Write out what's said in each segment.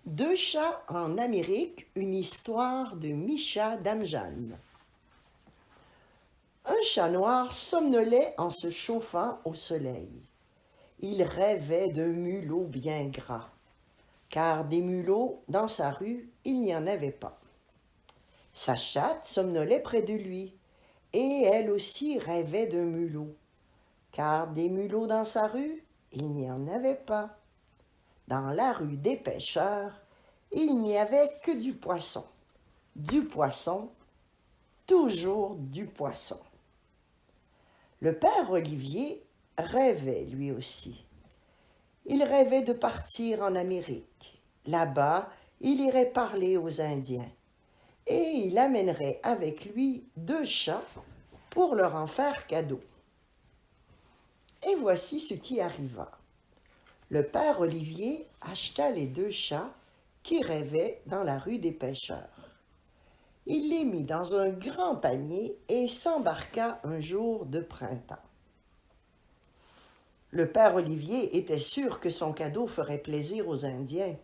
Deux chats en Amérique, une histoire de Misha Damjan. Un chat noir somnolait en se chauffant au soleil. Il rêvait de mulots bien gras, car des mulots dans sa rue, il n'y en avait pas. Sa chatte somnolait près de lui, et elle aussi rêvait de mulots, car des mulots dans sa rue, il n'y en avait pas. Dans la rue des pêcheurs, il n'y avait que du poisson, toujours du poisson. Le père Olivier rêvait lui aussi. Il rêvait de partir en Amérique. Là-bas, il irait parler aux Indiens. Et il amènerait avec lui deux chats pour leur en faire cadeau. Et voici ce qui arriva. Le père Olivier acheta les deux chats qui rêvaient dans la rue des pêcheurs. Il les mit dans un grand panier et s'embarqua un jour de printemps. Le père Olivier était sûr que son cadeau ferait plaisir aux Indiens.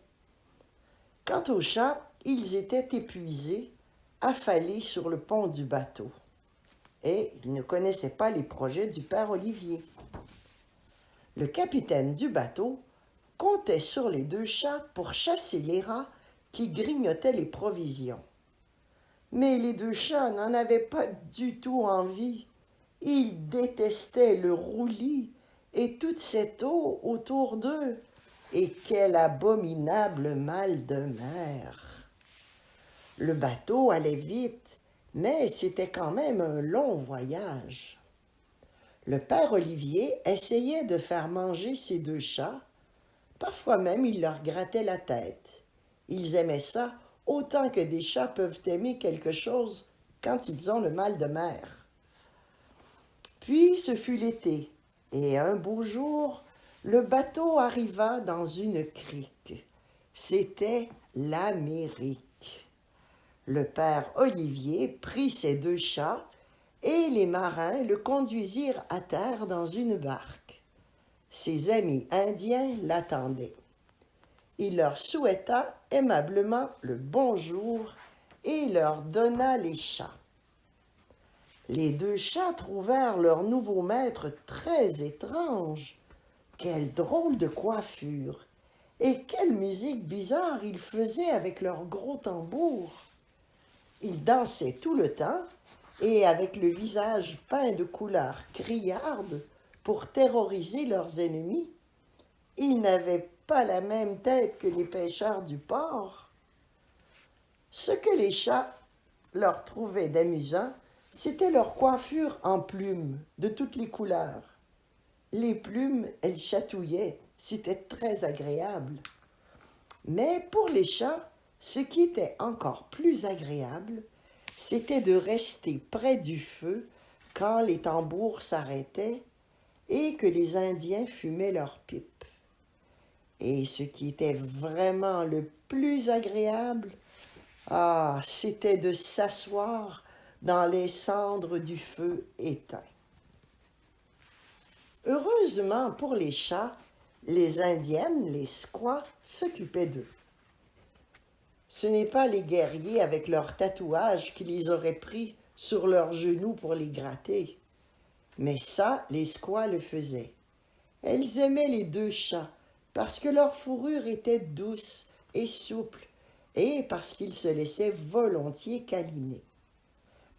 Quant aux chats, ils étaient épuisés, affalés sur le pont du bateau. Et ils ne connaissaient pas les projets du père Olivier. Le capitaine du bateau comptait sur les deux chats pour chasser les rats qui grignotaient les provisions. Mais les deux chats n'en avaient pas du tout envie. Ils détestaient le roulis et toute cette eau autour d'eux. Et quel abominable mal de mer! Le bateau allait vite, mais c'était quand même un long voyage. Le père Olivier essayait de faire manger ses deux chats. Parfois même, il leur grattait la tête. Ils aimaient ça autant que des chats peuvent aimer quelque chose quand ils ont le mal de mer. Puis ce fut l'été, et un beau jour, le bateau arriva dans une crique. C'était l'Amérique. Le père Olivier prit ses deux chats et les marins le conduisirent à terre dans une barque. Ses amis indiens l'attendaient. Il leur souhaita aimablement le bonjour et leur donna les chats. Les deux chats trouvèrent leur nouveau maître très étrange. Quelle drôle de coiffure! Et quelle musique bizarre ils faisaient avec leurs gros tambours! Ils dansaient tout le temps et avec le visage peint de couleurs criardes pour terroriser leurs ennemis. Ils n'avaient pas la même tête que les pêcheurs du port. Ce que les chats leur trouvaient d'amusant, c'était leur coiffure en plumes de toutes les couleurs. Les plumes, elles chatouillaient, c'était très agréable. Mais pour les chats, ce qui était encore plus agréable, c'était de rester près du feu quand les tambours s'arrêtaient et que les Indiens fumaient leurs pipes. Et ce qui était vraiment le plus agréable, c'était de s'asseoir dans les cendres du feu éteint. Heureusement pour les chats, les Indiennes, les squaws, s'occupaient d'eux. Ce n'est pas les guerriers avec leurs tatouages qui les auraient pris sur leurs genoux pour les gratter. Mais ça, les squaws le faisaient. Elles aimaient les deux chats parce que leur fourrure était douce et souple et parce qu'ils se laissaient volontiers câliner.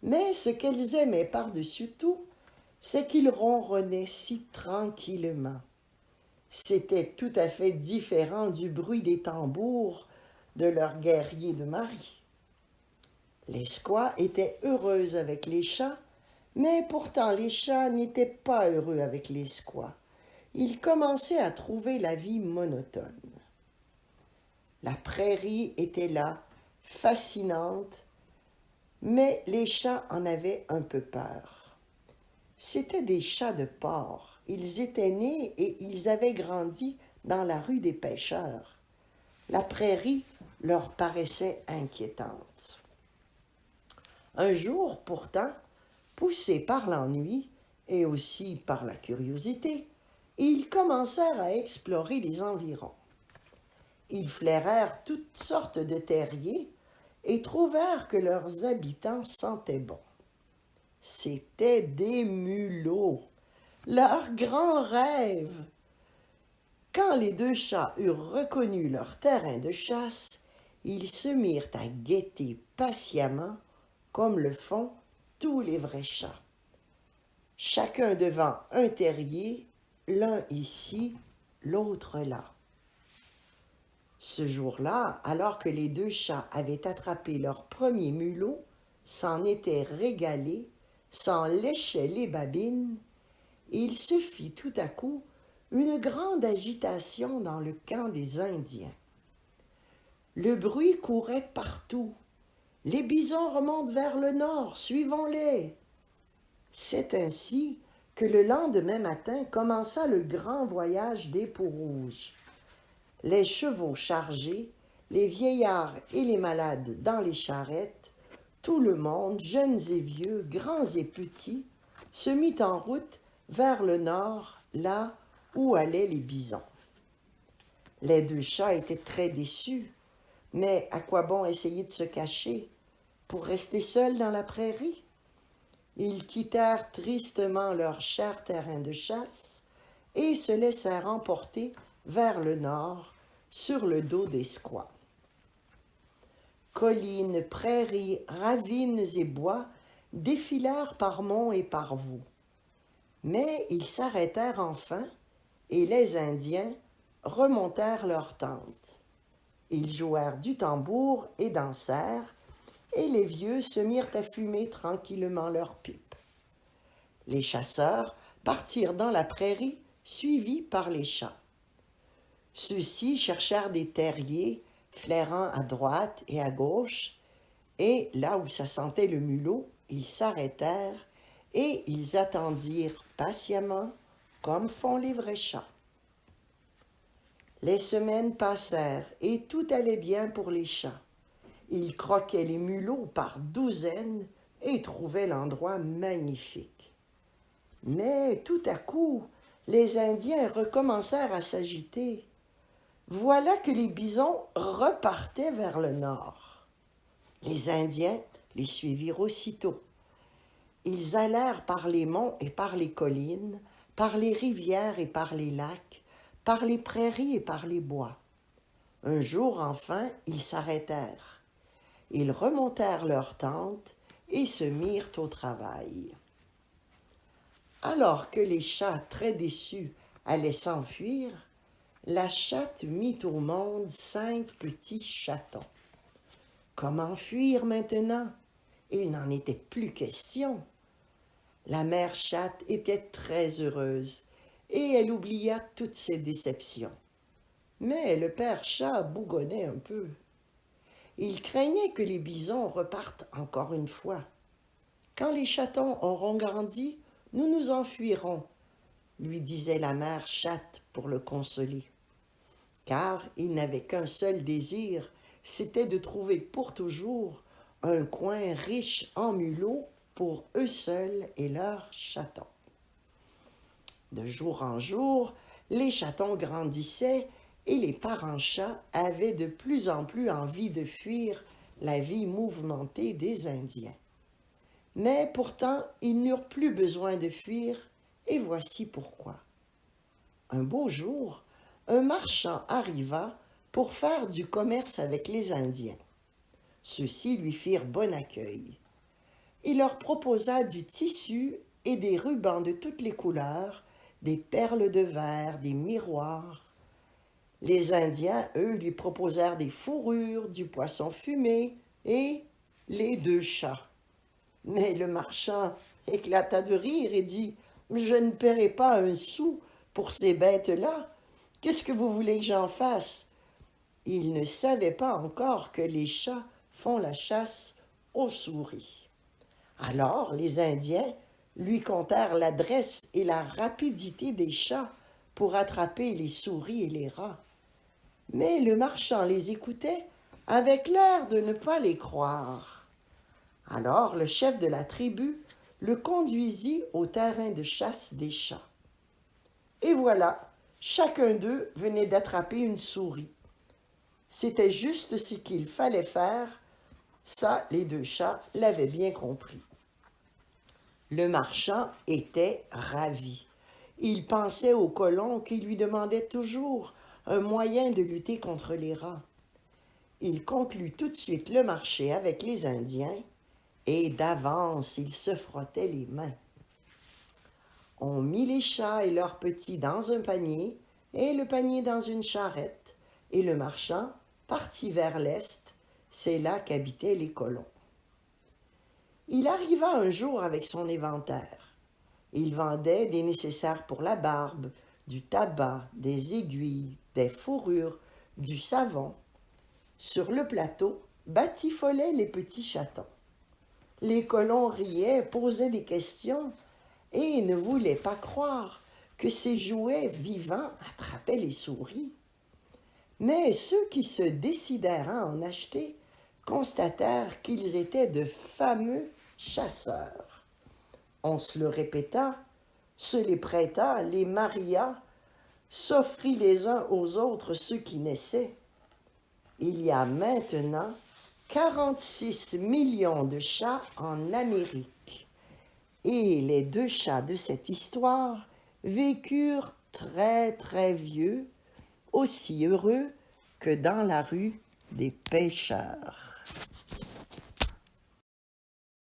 Mais ce qu'elles aimaient par-dessus tout, c'est qu'ils ronronnaient si tranquillement. C'était tout à fait différent du bruit des tambours de leurs guerriers de marée. Les squaws étaient heureuses avec les chats, mais pourtant les chats n'étaient pas heureux avec les squaws. Ils commençaient à trouver la vie monotone. La prairie était là, fascinante, mais les chats en avaient un peu peur. C'étaient des chats de port. Ils étaient nés et ils avaient grandi dans la rue des pêcheurs. La prairie leur paraissait inquiétante. Un jour, pourtant, poussés par l'ennui et aussi par la curiosité, ils commencèrent à explorer les environs. Ils flairèrent toutes sortes de terriers et trouvèrent que leurs habitants sentaient bon. C'étaient des mulots, leur grand rêve. Quand les deux chats eurent reconnu leur terrain de chasse, ils se mirent à guetter patiemment, comme le font tous les vrais chats. Chacun devant un terrier, l'un ici, l'autre là. Ce jour-là, alors que les deux chats avaient attrapé leur premier mulot, s'en étaient régalés, s'en léchaient les babines, il se fit tout à coup une grande agitation dans le camp des Indiens. Le bruit courait partout. Les bisons remontent vers le nord, suivons-les. C'est ainsi que le lendemain matin commença le grand voyage des peaux-rouges. Les chevaux chargés, les vieillards et les malades dans les charrettes, tout le monde, jeunes et vieux, grands et petits, se mit en route vers le nord, là où allaient les bisons. Les deux chats étaient très déçus, mais à quoi bon essayer de se cacher pour rester seuls dans la prairie? Ils quittèrent tristement leur cher terrain de chasse et se laissèrent emporter vers le nord, sur le dos des squaws. Collines, prairies, ravines et bois défilèrent par monts et par vaux. Mais ils s'arrêtèrent enfin, et les Indiens remontèrent leurs tentes. Ils jouèrent du tambour et dansèrent, et les vieux se mirent à fumer tranquillement leurs pipes. Les chasseurs partirent dans la prairie, suivis par les chats. Ceux-ci cherchèrent des terriers, flairant à droite et à gauche, et là où ça sentait le mulot, ils s'arrêtèrent et ils attendirent patiemment, comme font les vrais chats. Les semaines passèrent et tout allait bien pour les chats. Ils croquaient les mulots par douzaines et trouvaient l'endroit magnifique. Mais tout à coup, les Indiens recommencèrent à s'agiter. Voilà que les bisons repartaient vers le nord. Les Indiens les suivirent aussitôt. Ils allèrent par les monts et par les collines, par les rivières et par les lacs, par les prairies et par les bois. Un jour, enfin, ils s'arrêtèrent. Ils remontèrent leurs tentes et se mirent au travail. Alors que les chats, très déçus, allaient s'enfuir, la chatte mit au monde 5 petits chatons. Comment fuir maintenant? Il n'en était plus question. La mère chatte était très heureuse et elle oublia toutes ses déceptions. Mais le père chat bougonnait un peu. Il craignait que les bisons repartent encore une fois. Quand les chatons auront grandi, nous nous enfuirons, lui disait la mère chatte pour le consoler. Car il n'avait qu'un seul désir, c'était de trouver pour toujours un coin riche en mulots pour eux seuls et leurs chatons. De jour en jour, les chatons grandissaient et les parents chats avaient de plus en plus envie de fuir la vie mouvementée des Indiens. Mais pourtant, ils n'eurent plus besoin de fuir, et voici pourquoi. Un beau jour, un marchand arriva pour faire du commerce avec les Indiens. Ceux-ci lui firent bon accueil. Il leur proposa du tissu et des rubans de toutes les couleurs, des perles de verre, des miroirs. Les Indiens, eux, lui proposèrent des fourrures, du poisson fumé et les 2 chats. Mais le marchand éclata de rire et dit « Je ne paierai pas un sou pour ces bêtes-là. Qu'est-ce que vous voulez que j'en fasse? » Il ne savait pas encore que les chats font la chasse aux souris. Alors les Indiens lui contèrent l'adresse et la rapidité des chats pour attraper les souris et les rats. Mais le marchand les écoutait avec l'air de ne pas les croire. Alors le chef de la tribu le conduisit au terrain de chasse des chats. Et voilà, chacun d'eux venait d'attraper une souris. C'était juste ce qu'il fallait faire. Ça, les deux chats l'avaient bien compris. Le marchand était ravi. Il pensait au colon qui lui demandait toujours un moyen de lutter contre les rats. Il conclut tout de suite le marché avec les Indiens et d'avance il se frottait les mains. On mit les chats et leurs petits dans un panier et le panier dans une charrette et le marchand partit vers l'est, c'est là qu'habitaient les colons. Il arriva un jour avec son inventaire. Il vendait des nécessaires pour la barbe, du tabac, des aiguilles, des fourrures, du savon. Sur le plateau batifolaient les petits chatons. Les colons riaient, posaient des questions et ne voulaient pas croire que ces jouets vivants attrapaient les souris. Mais ceux qui se décidèrent à en acheter constatèrent qu'ils étaient de fameux chasseurs. On se le répéta, se les prêta, les maria, s'offrit les uns aux autres ceux qui naissaient. Il y a maintenant 46 millions de chats en Amérique. Et les deux chats de cette histoire vécurent très très vieux, aussi heureux que dans la rue des pêcheurs.